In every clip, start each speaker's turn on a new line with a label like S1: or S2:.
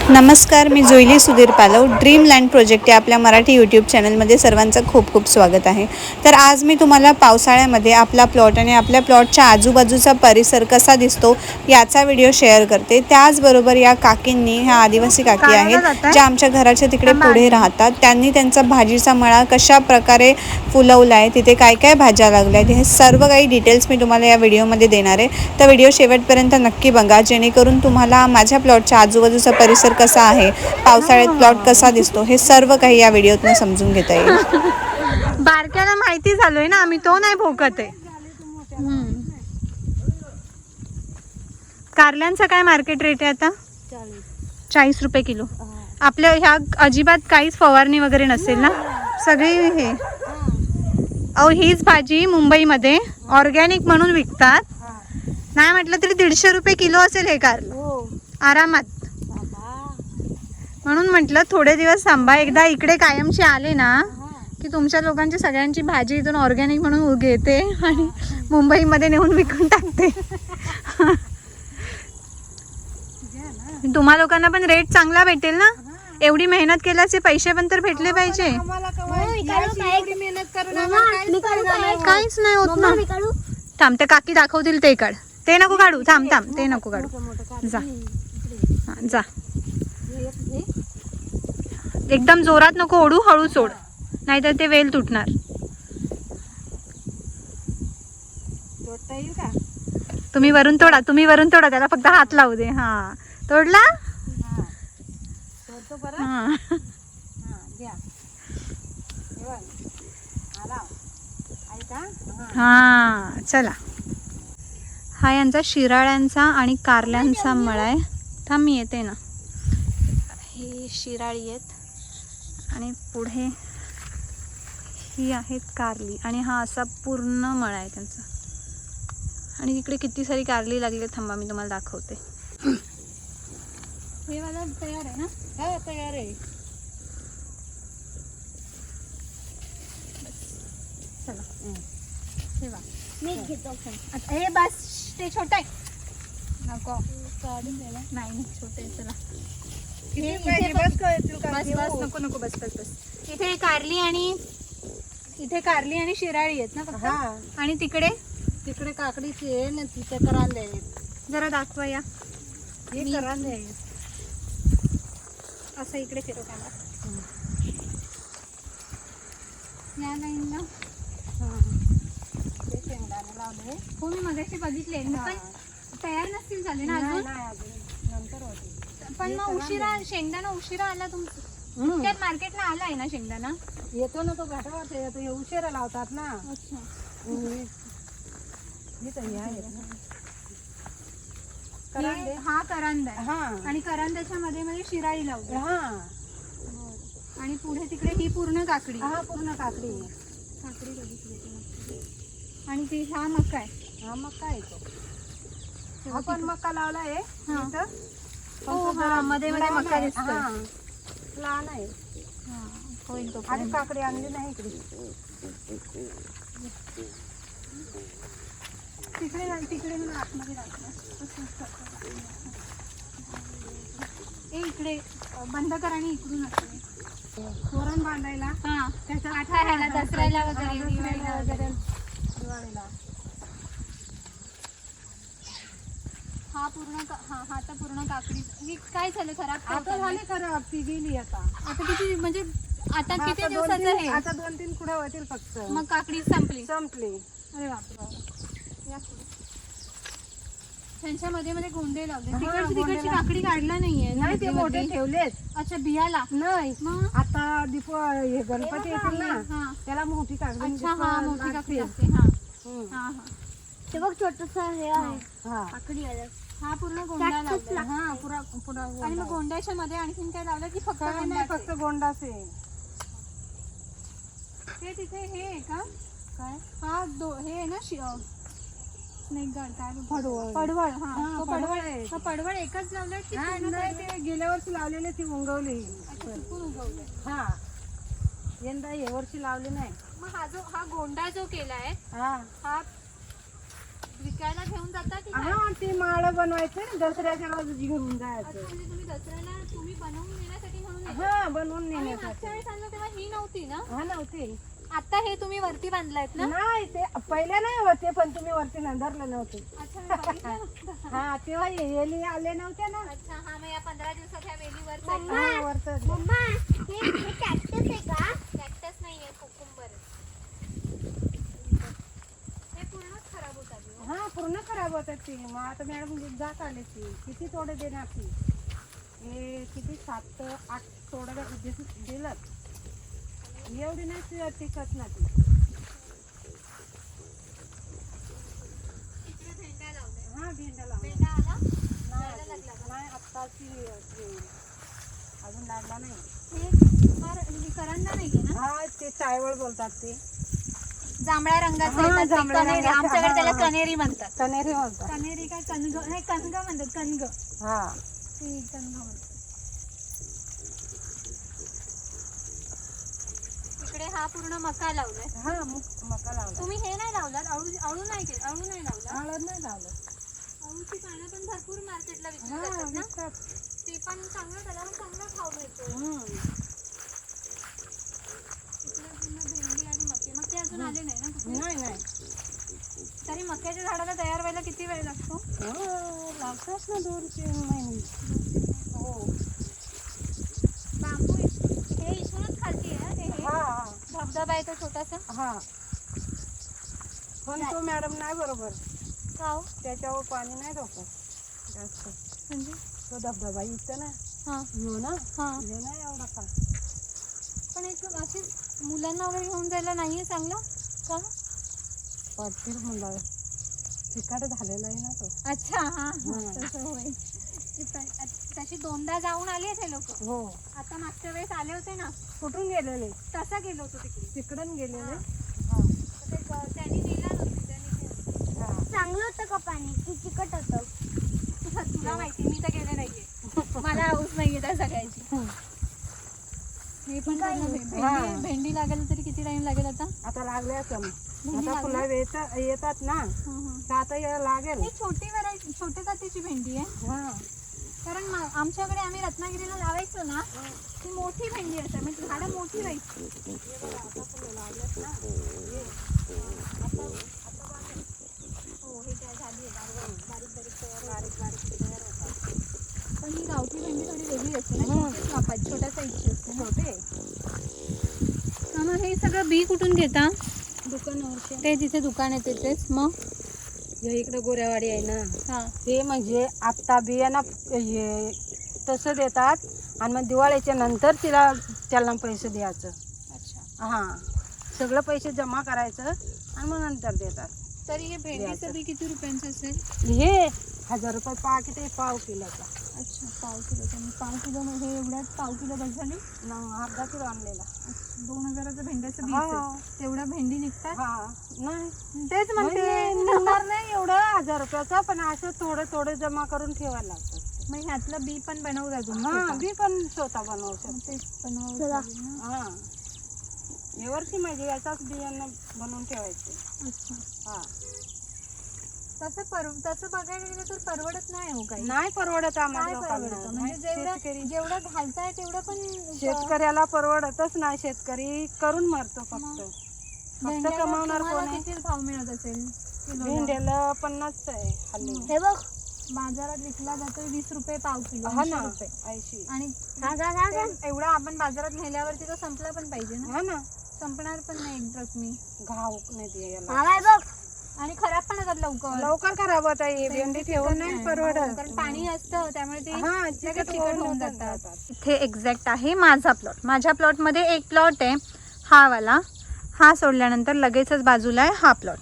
S1: नमस्कार, मी जोयली सुधीर पालव. Dreamland project या आपल्या मराठी यूट्यूब चॅनलमध्ये सर्वांचं खूप खूप स्वागत आहे. तर आज मी तुम्हाला पावसाळ्यामध्ये आपला प्लॉट आणि आपल्या प्लॉटच्या आजूबाजूचा परिसर कसा दिसतो याचा व्हिडिओ शेअर करते. त्याचबरोबर या काकींनी, ह्या आदिवासी काकी आहेत ज्या आमच्या घराच्या तिकडे पुढे राहतात, त्यांनी त्यांचा भाजीचा मळा कशा प्रकारे फुलवला आहे, तिथे काय काय भाज्या लागल्या आहेत, हे सर्व काही डिटेल्स मी तुम्हाला या व्हिडिओमध्ये देणार आहे. तर व्हिडिओ शेवटपर्यंत नक्की बघा, जेणेकरून तुम्हाला माझ्या प्लॉटच्या आजूबाजूचा परिसर कसा आहे, पावसाळ्यात प्लॉट कसा दिसतो, हे सर्व काही या व्हिडिओतून समजून घेता येईल.
S2: बारक्याला माहिती झालोय ना आम्ही, तो नाही भोकत आहे. कारल्यांचा काय मार्केट रेट आहे आता? 40 रुपये किलो. आपल्या ह्या अजिबात काहीच फवारणी वगैरे नसेल ना, सगळी हे. अहो, हीच भाजी मुंबईमध्ये ऑर्गॅनिक म्हणून विकतात. नाही म्हटलं तरी 150 रुपये किलो असेल हे कारलं आरामात. म्हणून म्हटलं थोडे दिवस थांबा, एकदा इकडे कायमचे आले ना की तुमच्या लोकांची सगळ्यांची भाजी इथून ऑर्गॅनिक म्हणून घेते आणि मुंबईमध्ये नेऊन विकून टाकते. तुम्हा लोकांना पण रेट चांगला भेटेल ना, एवढी मेहनत केल्याचे पैसे पण तर भेटले पाहिजे. काहीच नाही होत ना. थांब, ते काकी दाखवतील ते काढ. ते नको काढू, थांब थांब, ते नको काढू. जा जा, एकदम जोरात नको ओढू, हळू सोड, नाहीतर ते वेल तुटणार. तुम्ही वरून तोडा, तुम्ही वरून तोडा, त्याला फक्त हात लावू दे. हा, तोडला. हा, चला. हा यांचा शिराळ्यांचा आणि कारल्यांचा मळा आहे. थांब, मी येते ना. ही शिराळी आहेत आणि पुढे ही आहेत कारली, आणि हा असा पूर्ण मळा आहे त्यांचा. आणि तिकडे किती सारी कारली लागली आहे. थांबा, मी तुम्हाला दाखवते. हे वाला तयार आहे ना? हा, तयार आहे. चला, ठेवा. मी घेतो. हे बस, ते छोट आहे. नको, नाही छोटे. चला, बस नको नको, बस बस बस. इथे कारली आणि शिराळी आहेत ना फक्त. आणि तिकडे
S3: तिकडे काकडीची आहे ना, तिथे करांदे आहेत.
S2: जरा दाखवा या.
S3: हे करांदे आहेत.
S2: असं इकडे फिरव कॅमेरा. या लाईनला
S3: ते शेंगदाणे लावले.
S2: हो, मी मगाशी बघितले, पण तयार नसतील झाले ना अजून.
S3: नंतर होते.
S2: पण मग उशिरा शेंगदाणा उशिरा आला तुमचं. त्यात मार्केटला आलाय ना शेंगदाणा?
S3: येतो ना, तो घाटावर येतो. हे उशिरा लावतात ना.
S2: अच्छा. हा करांदा आहे. आणि करांद्याच्या मध्ये मध्ये शिराळी लावली. आणि पुढे तिकडे ही पूर्ण काकडी.
S3: पूर्ण काकडी
S2: बघितली. आणि ती हा मका आहे.
S3: हा मका येतो. आपण मका लावला आहे.
S2: मध्ये मध्ये मका दिसतो.
S3: लहान आहे.
S2: होईल तो.
S3: आणि काकडी आणली नाही इकडे.
S2: तिकडे आतमध्ये इकडे बंद कर आणि इकडून असते
S3: तोरण बांधायला.
S2: त्याच्या दसऱ्याला वगैरे, दिवाळीला वगैरे. हा तर पूर्ण काकडी. ही काय झालं, खराब?
S3: आता झाली खराब, ती गेली. आता
S2: किती, म्हणजे आता किती दिवसाचं आहे?
S3: आता 2-3 कुडे होतील फक्त.
S2: मग काकडी संपली. अरे बापरे. त्यांच्या मध्ये मध्ये गोंडे लावले. तिकडची काकडी काढला नाहीये.
S3: नाही, ते मोठे ठेवलेत.
S2: अच्छा, बियाला
S3: नाही.
S2: मग
S3: आता हे गणपती येतील ना, त्याला मोठी काकडी.
S2: अच्छा, हा, मोठी काकडी असते. हा, ते बघ, छोटस हे आहे काकडी आहे. हा पूर्ण गोंडा लावला. आणि मग गोंड्याच्या मध्ये आणखीन काय लावलं की फक्त
S3: फक्त गोंडाच आहे.
S2: ते तिथे हे आहे का काय? हा, हे आहे ना, स्नेक गार्ड, काय पडवळ. पडवळ आहे. पडवळ एकच लावलं की?
S3: नाही, ते गेल्या वर्षी लावलेले, ती उगवली.
S2: उगवलं.
S3: यंदा या वर्षी लावले नाही.
S2: मग हा गोंडा जो केलाय, हा विकायला घेऊन जाता की काय?
S3: हा ती माळ बनवायचं ना दसऱ्याच्या रोज घेऊन
S2: अच्छा,
S3: जायचं.
S2: म्हणजे तुम्ही दसऱ्याला तुम्ही बनवून नेण्यासाठी म्हणून येता?
S3: हा बनवून
S2: आणि
S3: नेण्यासाठी.
S2: मागच्या वेळेस आणलं तेव्हा ही नव्हती ना?
S3: हा नव्हती.
S2: आता हे तुम्ही वरती बांधलायत ना?
S3: नाही ते पहिले नाही होते पण तुम्ही वरती नंदरले नव्हते.
S2: अच्छा, मी बघितलं नव्हतं.
S3: हा तेव्हा येली आले नव्हते ना.
S2: अच्छा, हा मग या 15 दिवसात ह्या वेलीवर
S3: हा वरच.
S2: कॅक्टस नाहीये, कोकुंबर. हे पूर्णच खराब होत आली हो.
S3: हा पूर्ण खराब होतात ती. मग आता मॅडम जात आले ती किती तोडे देणार ती. हे किती 7-8 तोडे दिलं. एवढी नाही टिकत ना ती.
S2: तिकडे भेंड्या लावल्या.
S3: हा भेंड्या लावून.
S2: भेंडा आला?
S3: नाही
S2: लागला का?
S3: नाही आत्ताची अजून लागला नाही.
S2: हे करंदा नाहीये ना?
S3: हा ते चायवळ बोलतात ते.
S2: जांभळ्या रंगाचं
S3: हा,
S2: येतात ते
S3: जांभळ्या
S2: कनेरी.
S3: रंगाचं.
S2: आमच्याकडे
S3: हा,
S2: त्याला
S3: हा.
S2: कनेरी म्हणतात.
S3: कनेरी बोलतात.
S2: कनेरी काय कनग नाही, कनग म्हणतात. कनग
S3: हा
S2: ती कनग म्हणतात. इकडे हा पूर्ण मका लावलाय.
S3: हा मका लावला.
S2: तुम्ही हे नाही लावलात? अळू नाही केलं? अळू नाही लावला?
S3: हळद नाही लावलं.
S2: अळूची पानं पण भरपूर मार्केटला विकली
S3: हा
S2: जातात ना?
S3: विकतात.
S2: ते पण चांगलं, त्याला पण चांगला भाव मिळतो. इकडे पूर्ण भेंडी आणि मके अजून आले नाही ना कुठे?
S3: नाही नाही
S2: तरी मक्याच्या झाडाला तयार व्हायला किती वेळ लागतो?
S3: लागतात ना 2-3 महिने. हो
S2: बांबू हे इथूनच खालती आहे ना ते?
S3: हा
S2: धबधबा आहे तो छोटासा.
S3: हा पण तो मॅडम नाही बरोबर.
S2: का हो?
S3: त्याच्यावर पाणी नाही रोखत जास्त.
S2: म्हणजे
S3: तो धबधबा इथं ना
S2: हा
S3: हो ना.
S2: हा.
S3: हे नाही एवढा का.
S2: पण एक अशी मुलांना वगैरे घेऊन जायला नाहीये चांगलं का?
S3: पडतील म्हणलं तिखट झालेला आहे ना तो.
S2: अच्छा, हा
S3: हा.
S2: तसं होय. तशी 2दा जाऊन आले ते लोक.
S3: हो
S2: आता मागच्या वेळेस आले होते ना,
S3: कुठून गेलेले.
S2: तसा गेलो होतो तिकडे.
S3: तिकडून गेलेले.
S2: हा.
S3: हा
S2: तर ते त्यांनी नेला नव्हती, त्यांनी
S3: हा.
S2: चांगलं होतं का पाणी की चिकट होतं? तुला माहिती, मी तर गेले नाहीये. मला हाऊस नाहीये त्या सगळ्याची. हे पण
S3: हा.
S2: भेंडी लागेल तरी किती टाइम लागेल आता?
S3: आता लागल्याच मग.
S2: भेंडी
S3: आता फुलं येतात ना तर आता याला लागेल.
S2: ही छोटी व्हरायटी, छोट्या जातीची भेंडी आहे.
S3: हा
S2: कारण आमच्याकडे आम्ही रत्नागिरीला लावायचो ना, ती मोठी भेंडी असते, म्हणजे झाडं मोठी व्हायची. हो, हे काय झाली आहे, बारीक तयार होतात. पण ही गावठी भेंडी थोडी वेगळी असते ना, छोटेच मापाची, छोट्या साईजची असते छोटे. मग हे सगळं बी कुठून घेता?
S3: दुकानावरचे.
S2: ते तिथे दुकान आहे तिथेच. मग
S3: इकडे गोऱ्यावाडी आहे ना,
S2: हा
S3: ते म्हणजे आत्ता बियाणं तसं देतात आणि मग दिवाळीच्या नंतर त्याला पैसे द्यायचं.
S2: अच्छा.
S3: हा सगळं पैसे जमा करायचं आणि मग नंतर देतात.
S2: तरी हे भेंडीचं बी किती रुपयांचं असेल?
S3: हे 1000 रुपये पाकिट आहे पाव किलोचा.
S2: अच्छा, पाव किलोचं. मी 5 किलो हे एवढ्यात पाव किलो बस झाली.
S3: अर्धा किलो आणलेला.
S2: 2000चं भेंड्याचं बीज
S3: हा.
S2: आहे. तेवढ्या भेंडी निघतात?
S3: हा नाही
S2: तेच म्हणते.
S3: निघणार नाही एवढं 1000 रुपयाचं, पण असं थोडं थोडं जमा करून ठेवायला लागतं.
S2: मग ह्यातलं बी पण बनवता तुम्ही?
S3: हा
S2: स्वतः?
S3: बी पण स्वतः बनवू शकतो.
S2: तेच बनवता ना?
S3: हा यावर्षी म्हणजे याचाच बियाणं बनवून ठेवायचे.
S2: अच्छा.
S3: हा
S2: तसं बघायला गेलं तर परवडत नाही हो काही.
S3: नाही परवडत
S2: काय
S3: आम्हाला
S2: परवडतं?
S3: लोकांना.
S2: म्हणजे
S3: शेतकरी
S2: जेवढं घालताय तेवढं पण
S3: शेतकऱ्याला परवडतच नाही. शेतकरी करून मरतो फक्त. फक्त कमावणार कोण आहे?
S2: किती भाव मिळत असेल किलोला?
S3: भेंड्याला 50 आहे हल्ली.
S2: हे बघ, बाजारात विकला जातो 20 रुपये पाव किलो.
S3: हा ना
S2: 80 रुपये.
S3: 80.
S2: आणि एवढा आपण बाजारात नेल्यावरती तो संपला पण पाहिजे ना.
S3: हा ना
S2: संपणार पण नाही एक ट्रक मी.
S3: घाव नाही द्यायला.
S2: आणि खराब पण होतात लवकर.
S3: लवकर खराब होत आहे. भेंडी ठेवून नाही परवडत.
S2: कारण पाणी असतं त्यामुळे ते
S3: हा
S2: चिकट होऊन जातात.
S1: इथे एक्झॅक्ट आहे माझा प्लॉट. माझ्या प्लॉटमध्ये एक प्लॉट आहे हा वाला. हा सोडल्यानंतर लगेचच बाजूला आहे हा प्लॉट.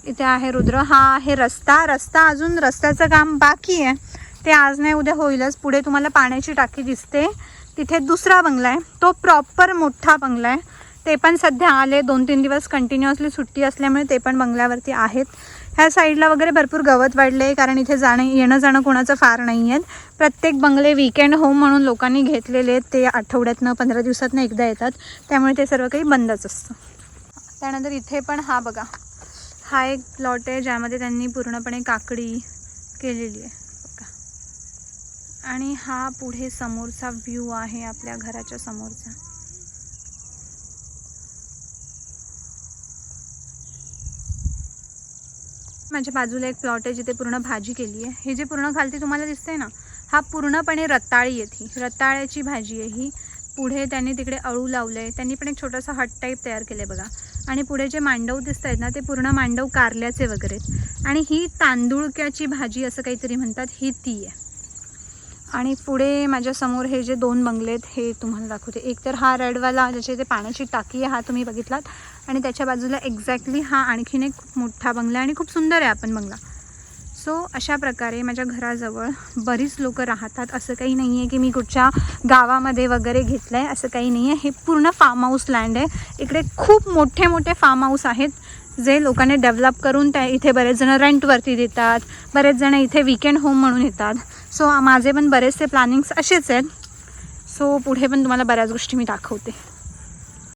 S1: इथे आहे रुद्र. हा आहे रस्ता अजून रस्त्याचं काम बाकी आहे. ते आज नाही उद्या होईलच. पुढे तुम्हाला पाण्याची टाकी दिसते, तिथे दुसरा बंगला आहे. तो प्रॉपर मोठा बंगला आहे. ते पण सध्या आले 2-3 दिवस कंटिन्युअसली सुट्टी असल्यामुळे ते पण बंगल्यावरती आहेत. ह्या साईडला वगैरे भरपूर गवत वाढले आहे, कारण इथे येणं जाणं कोणाचं फार नाही आहेत. प्रत्येक बंगले वीकेंड होम म्हणून लोकांनी घेतलेले आहेत. ते आठवड्यातनं 15 दिवसातनं एकदा येतात, त्यामुळे ते सर्व काही बंदच असतं. त्यानंतर इथे पण हा बघा,
S2: हा एक प्लॉट आहे ज्यामध्ये त्यांनी पूर्णपणे काकडी केलेली आहे बघा. आणि हा पुढे समोरचा व्ह्यू आहे आपल्या घराच्या समोरचा. माझ्या बाजूला एक प्लॉट आहे जिथे पूर्ण भाजी केली आहे. हे जे पूर्ण खालती तुम्हाला दिसतंय ना, हा पूर्णपणे रताळी आहे. ही रताळ्याची भाजी आहे ही. पुढे त्यांनी तिकडे अळू लावलं आहे. त्यांनी पण एक छोटासा हट टाईप तयार केलं आहे बघा. आणि पुढे जे मांडव दिसत आहेत ना, ते पूर्ण मांडव कारल्याचे वगैरे. आणि ही तांदुळक्याची भाजी असं काहीतरी म्हणतात, ही ती आहे. आणि पुढे माझ्यासमोर हे जे 2 बंगले आहेत हे तुम्हाला दाखवते. एक तर हा रेडवाला ज्याचे ते पाण्याची टाकी आहे, हा तुम्ही बघितलात. आणि त्याच्या बाजूला एक्झॅक्टली हा आणखीन एक मोठा बंगला आणि खूप सुंदर आहे आपण बंगला. सो अशा प्रकारे माझ्या घराजवळ बरीच लोकं राहतात. असं काही नाही आहे की मी कुठच्या गावामध्ये वगैरे घेतलं आहे, असं काही नाही आहे. हे पूर्ण फार्म हाऊस लँड आहे. इकडे खूप मोठे मोठे फार्म हाऊस आहेत जे लोकांनी डेव्हलप करून त्या इथे बरेच जण रेंटवरती देतात. बरेच जण इथे वीकेंड होम म्हणून येतात. सो माझे पण बरेचसे प्लॅनिंग्स असेच आहेत. सो पुढे पण तुम्हाला बऱ्याच गोष्टी मी दाखवते.